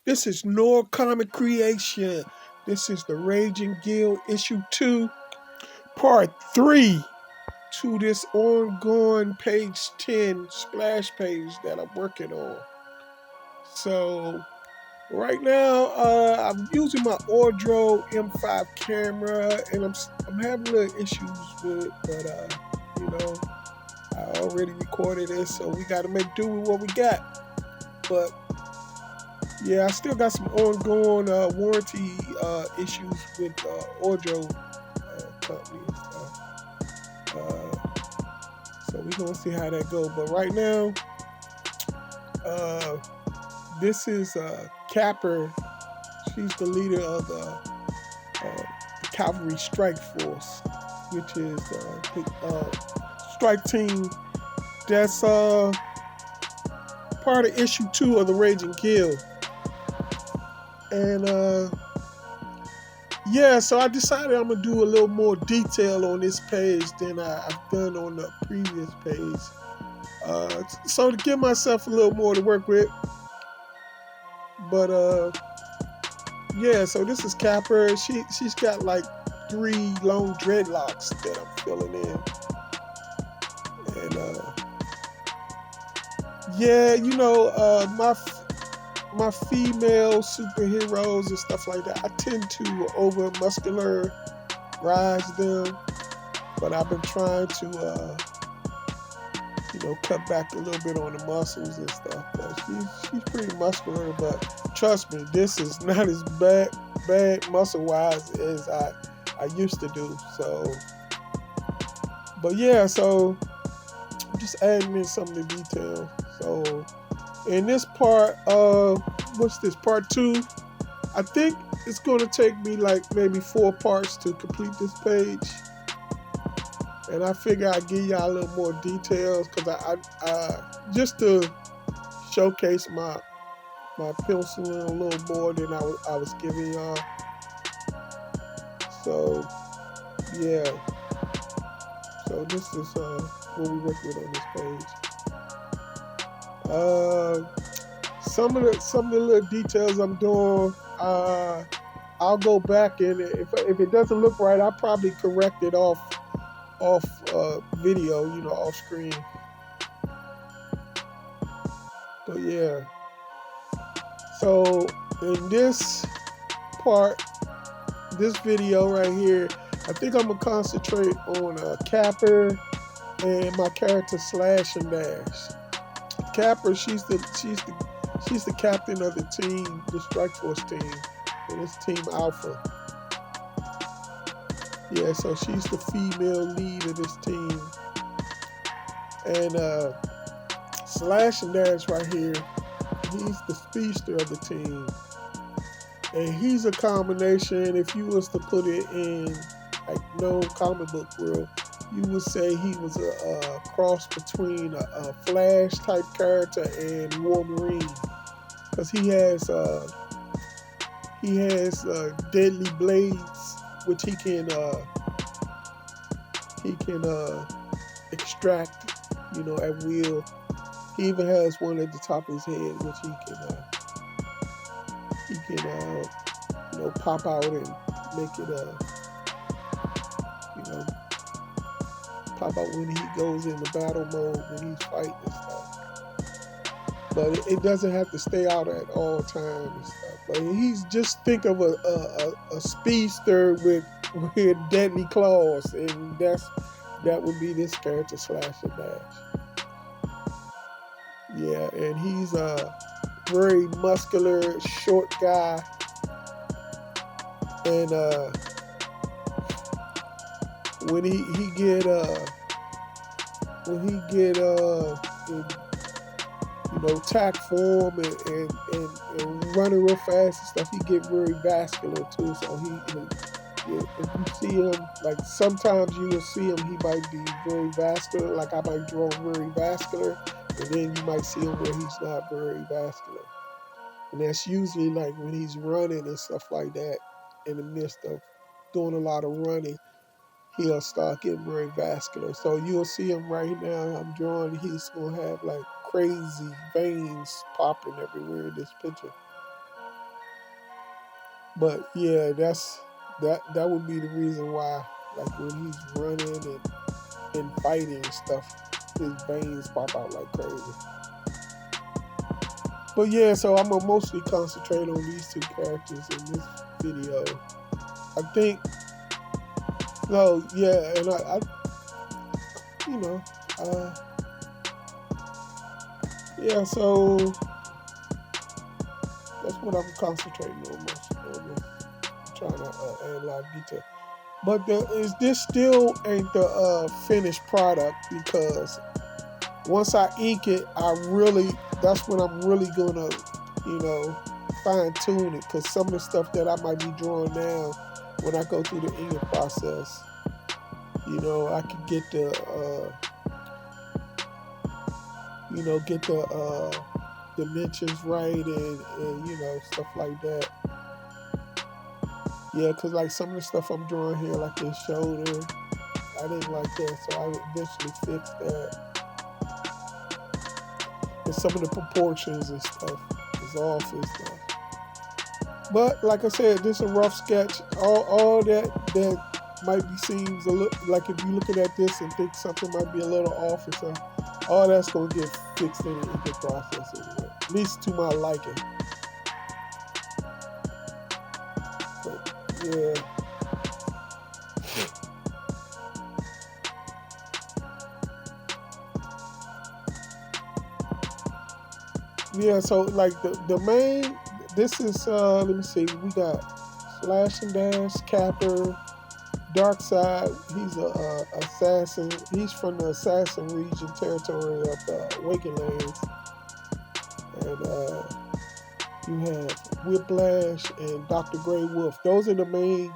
This is Noircomiccreations. This is the RagingGill issue 2, part 3 to this ongoing page 10 splash page that I'm working on. So right now, I'm using my Ordro M5 camera, and I'm having little issues with it, but I already recorded it, so we got to make do with what we got. But yeah, I still got some ongoing warranty issues with Ordro company and stuff. So we're gonna see how that goes. But right now, uh, this is Capper. She's the leader of the Cavalry Strike Force, which is the strike team that's part of issue 2 of the RagingGill. And yeah, so I decided I'm gonna do a little more detail on this page than I've done on the previous page. So to give myself a little more to work with. But yeah, so this is Capper. She's got like 3 long dreadlocks that I'm filling in. And yeah, my female superheroes and stuff like that, I tend to over muscularize them, but I've been trying to cut back a little bit on the muscles and stuff. But she's pretty muscular, but trust me, this is not as bad muscle wise as I used to do. So, but yeah, so I'm just adding in some of the details. So in this part, what's this, part 2? I think it's going to take me like maybe 4 parts to complete this page. And I figure I'd give y'all a little more details because I just to showcase my penciling a little more than I was giving y'all. So yeah, so this is what we work with on this page. Some of the little details I'm doing, I'll go back and if it doesn't look right, I'll probably correct it off video, off screen. But yeah, so in this part, this video right here, I think I'm gonna concentrate on Capper and my character Slash and Dash. Capper, she's the captain of the team, the Strike Force team, and it's Team Alpha. Yeah, so she's the female lead of this team. And Slash and Dash right here, he's the speedster of the team. And he's a combination, if you was to put it in like known comic book world, you would say he was a cross between a Flash type character and Wolverine, because he has deadly blades which he can extract, at will. He even has one at the top of his head which he can pop out and make it pop out when he goes into battle mode, when he's fighting and stuff. But it doesn't have to stay out at all times and stuff. But he's just, think of a speedster with deadly claws, and that would be this character Slash and Dash. Yeah, and he's a very muscular, short guy, and when he get in, tack form and running real fast and stuff, he get very vascular too. So if you see him, like sometimes you will see him, he might be very vascular. Like I might draw him very vascular, and then you might see him where he's not very vascular. And that's usually like when he's running and stuff like that. In the midst of doing a lot of running, he'll start getting very vascular. So you'll see him right now. I'm drawing, he's gonna have like crazy veins popping everywhere in this picture. But yeah, that would be the reason why, like when he's running and fighting and stuff, his veins pop out like crazy. But yeah, so I'm gonna mostly concentrate on these two characters in this video. I think, no, yeah, and I you know, yeah, so that's what I'm concentrating on most. I'm trying to add a lot of detail. But this still ain't the finished product, because once I ink it, that's when I'm really gonna, fine tune it. Because some of the stuff that I might be drawing now, when I go through the inking process, I could get the dimensions right and stuff like that. Yeah, because like some of the stuff I'm drawing here, like this shoulder, I didn't like that, so I eventually fixed that. And some of the proportions and stuff is off and stuff. But like I said, this is a rough sketch. All that might be seems a little like, if you're looking at this and think something might be a little off or something, all that's gonna get fixed in the inking process anyway. At least to my liking. But yeah. Yeah, so like the main, this is let me see, we got Slash and Dash, Capper, Dark Side. He's a assassin. He's from the assassin region territory of Waking Lands. And you have Whiplash and Dr. Grey Wolf. Those are the main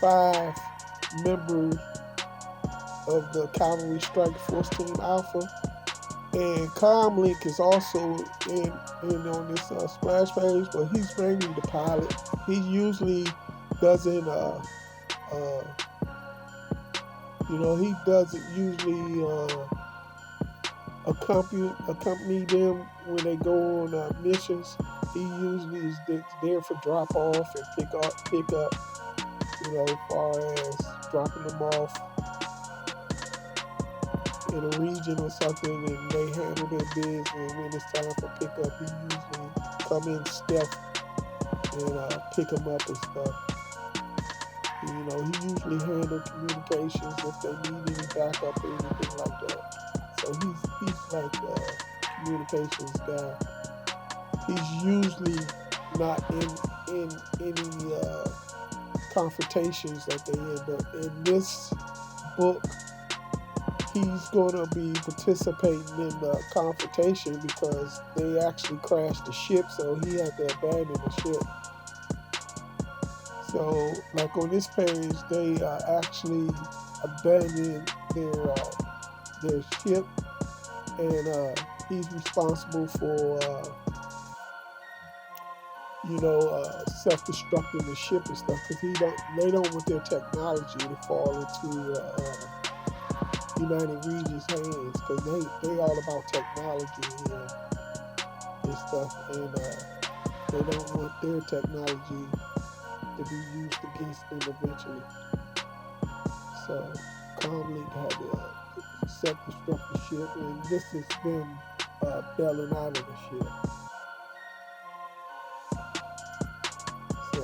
5 members of the Cavalry Strike Force Team Alpha. And Comlink is also in on this splash page, but he's mainly the pilot. He usually doesn't, he doesn't usually accompany them when they go on missions. He usually is there for drop off and pick up, as far as dropping them off in a region or something, and they handle their business. And when it's time for pickup, he usually come in stealth and pick them up and stuff. He usually handle communications if they need any backup or anything like that. So he's like a communications guy. He's usually not in any confrontations that they in, but in this book, he's going to be participating in the confrontation because they actually crashed the ship, so he had to abandon the ship. So, like on this page, they actually abandoned their ship, and he's responsible for self-destructing the ship and stuff, because they don't want their technology to fall into United Regions' hands, because they all about technology and stuff, and they don't want their technology to be used against them eventually. So Comlink had to self-destruct the ship, and this is them bailing out of the ship. So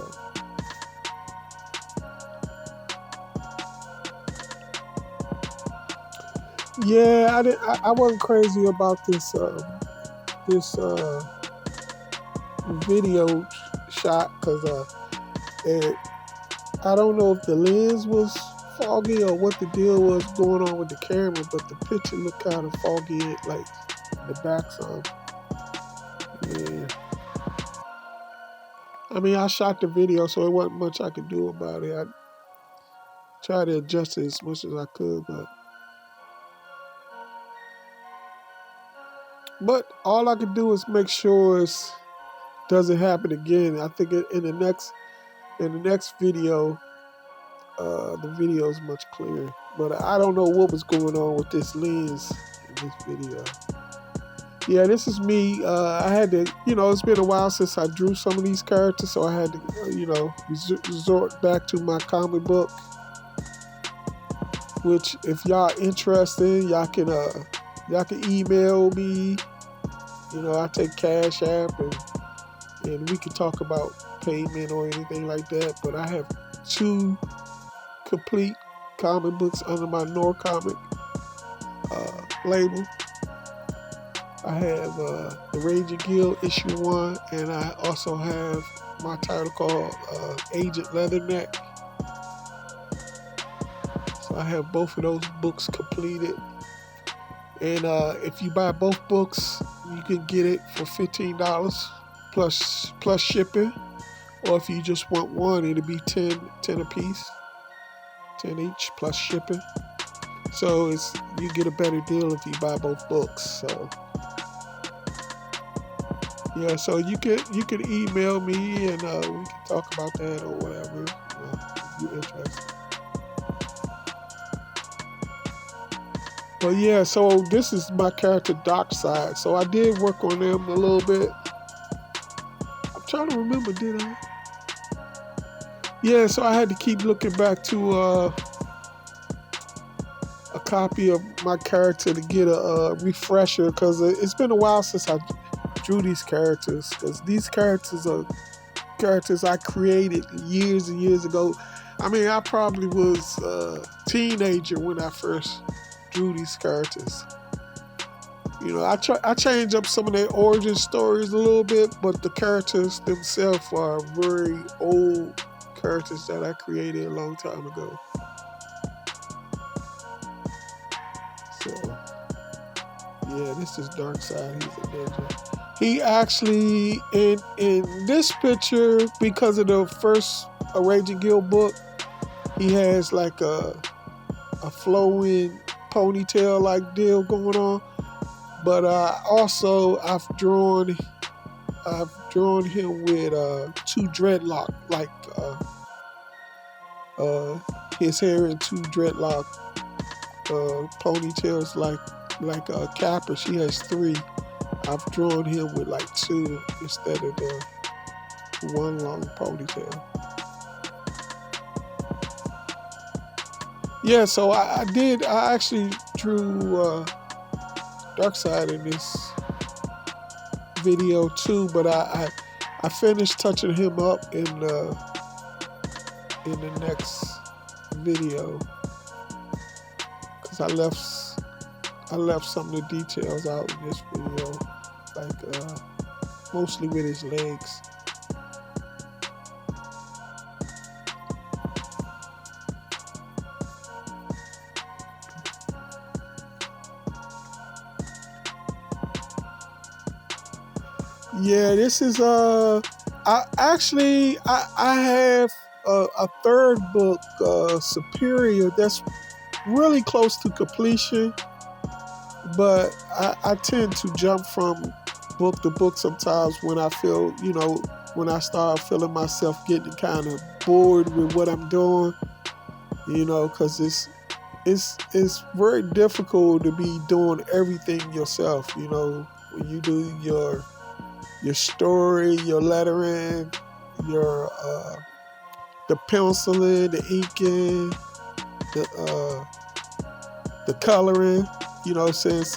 yeah, I wasn't crazy about this video shot, because I don't know if the lens was foggy or what the deal was going on with the camera, but the picture looked kind of foggy, like the back some. Yeah. I mean, I shot the video, so it wasn't much I could do about it. I tried to adjust it as much as I could, but all I could do is make sure it doesn't happen again. I think in the next video, the video is much clearer. But I don't know what was going on with this lens in this video. yeah, this is me. I had to, it's been a while since I drew some of these characters, so I had to, resort back to my comic book. Which, if y'all interested, y'all can email me. I take Cash App, and we can talk about payment or anything like that. But I have 2 complete comic books under my Noircomic label. I have the RagingGill issue 1, and I also have my title called Agent Leatherneck. So I have both of those books completed. And if you buy both books, you can get it for $15 plus shipping. Or if you just want one, it'll be 10 a piece, 10 each plus shipping. So you get a better deal if you buy both books. So yeah, so you can email me, and we can talk about that or whatever if you're interested. But yeah, so this is my character Darkside. So I did work on them a little bit. I'm trying to remember, did I? Yeah, so I had to keep looking back to a copy of my character to get a refresher, because it's been a while since I drew these characters, because these characters are characters I created years and years ago. I mean, I probably was a teenager when I first drew these characters. I change up some of their origin stories a little bit, but the characters themselves are very old characters that I created a long time ago. So, yeah, this is Darkside. He's a ninja. He actually, in this picture, because of the first RagingGill book, he has like a flowing ponytail like deal going on. But I've drawn him with 2 dreadlock, like his hair in 2 dreadlock ponytails, like Kappa. She has 3. I've drawn him with like 2 instead of the 1 long ponytail. Yeah, so I actually drew Darkside in this video too, but I finished touching him up in the next video, because I left some of the details out in this video, like mostly with his legs. Yeah, this is I have a 3rd book, Superior, that's really close to completion, but I tend to jump from book to book sometimes when I feel, when I start feeling myself getting kind of bored with what I'm doing, because it's very difficult to be doing everything yourself, when you do your story, your lettering, your the penciling, the inking, the coloring. Since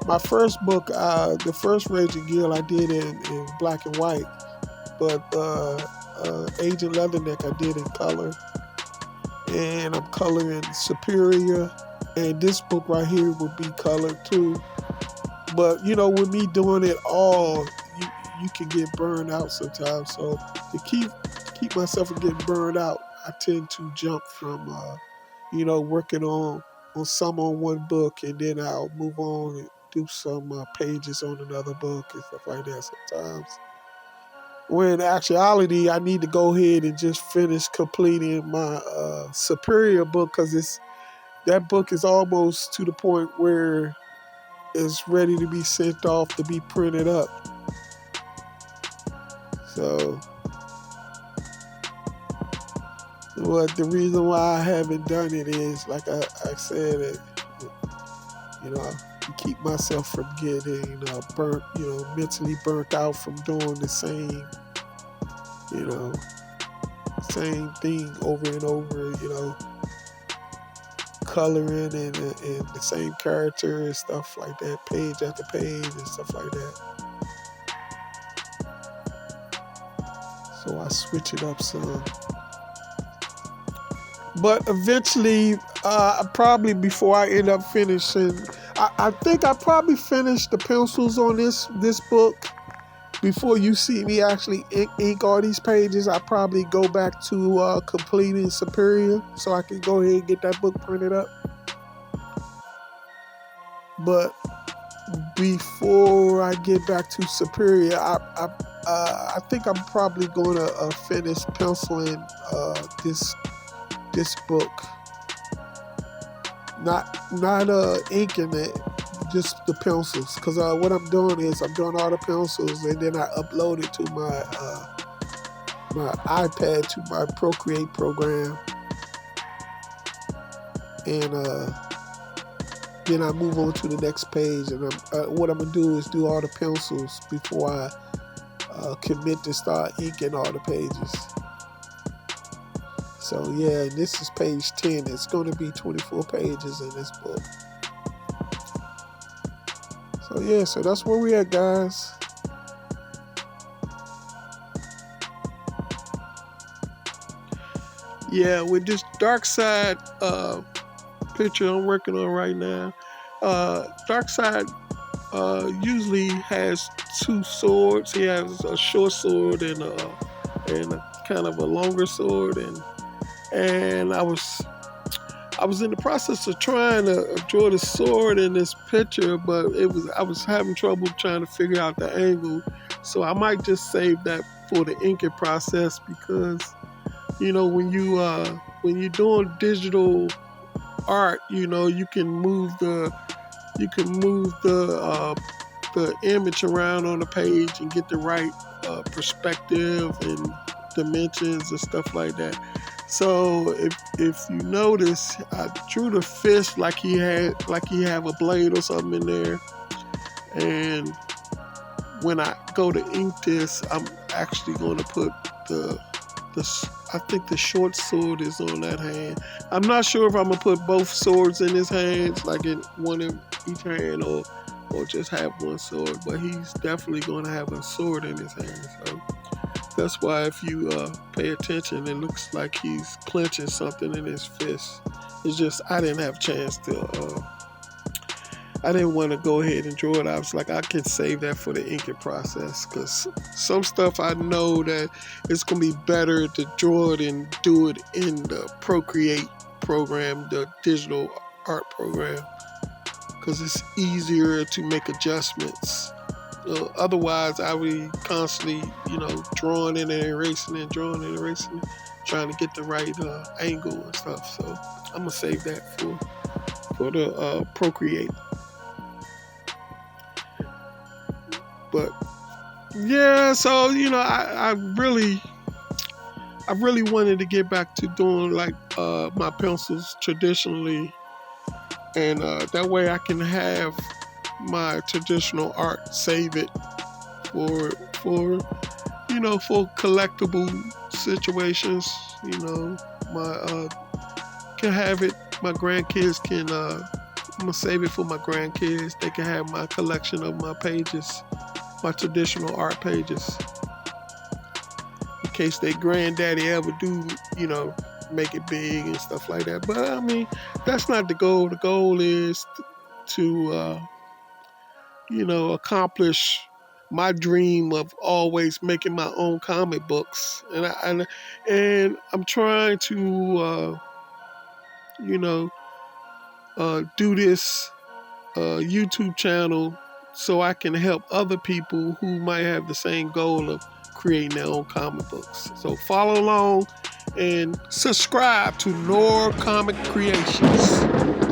my first book, the first RagingGill, I did in black and white, but Agent Leatherneck I did in color, and I'm coloring Superior, and this book right here would be colored too. But with me doing it all, you can get burned out sometimes. So to keep myself from getting burned out, I tend to jump from working on some on one book, and then I'll move on and do some pages on another book and stuff like that sometimes. When in actuality, I need to go ahead and just finish completing my Superior book, because that book is almost to the point where it's ready to be sent off to be printed up. So, the reason why I haven't done it is, like I said, keep myself from getting burnt, mentally burnt out from doing the same, same thing over and over, coloring and the same character and stuff like that, page after page and stuff like that. So I switch it up some. But eventually, probably before I end up finishing, I think I probably finished the pencils on this book. Before you see me actually ink all these pages, I probably go back to completing Superior so I can go ahead and get that book printed up. But before I get back to Superior, I think I'm probably going to finish penciling this book. Not inking it, just the pencils. Because what I'm doing is I'm doing all the pencils and then I upload it to my my iPad to my Procreate program, and then I move on to the next page. And what I'm gonna do is do all the pencils before I commit to start inking all the pages. So yeah, this is page 10. It's going to be 24 pages in this book. So yeah, so that's where we at, guys. Yeah, with this dark side picture I'm working on right now, dark side usually has two swords. He has a short sword and a kind of a longer sword, and I was in the process of trying to draw the sword in this picture, but I was having trouble trying to figure out the angle. So I might just save that for the inking process, because when you're doing digital art, you can move the image around on the page and get the right perspective and dimensions and stuff like that. So if you notice, I drew the fish like he have a blade or something in there, and when I go to ink this, I'm actually going to put I think the short sword is on that hand. I'm not sure if I'm gonna put both swords in his hands, like in one in each hand, or just have one sword, but he's definitely going to have a sword in his hand. So that's why if you pay attention, it looks like he's clenching something in his fist. It's just I didn't have a chance to. I didn't want to go ahead and draw it. I was like, I can save that for the inking process, because some stuff I know that it's going to be better to draw it and do it in the Procreate program, the digital art program, because it's easier to make adjustments. Otherwise, I would be constantly, drawing in and erasing and drawing and erasing, trying to get the right angle and stuff. So I'm going to save that for the Procreate. But yeah, so I really wanted to get back to doing like my pencils traditionally, and that way I can have my traditional art, save it for collectible situations. My can have it. My grandkids can. I'm gonna save it for my grandkids. They can have my collection of my pages, my traditional art pages, in case their granddaddy ever do, make it big and stuff like that. But I mean, that's not the goal. The goal is to accomplish my dream of always making my own comic books, and I'm trying to do this YouTube channel so I can help other people who might have the same goal of creating their own comic books. So follow along and subscribe to Noircomiccreations.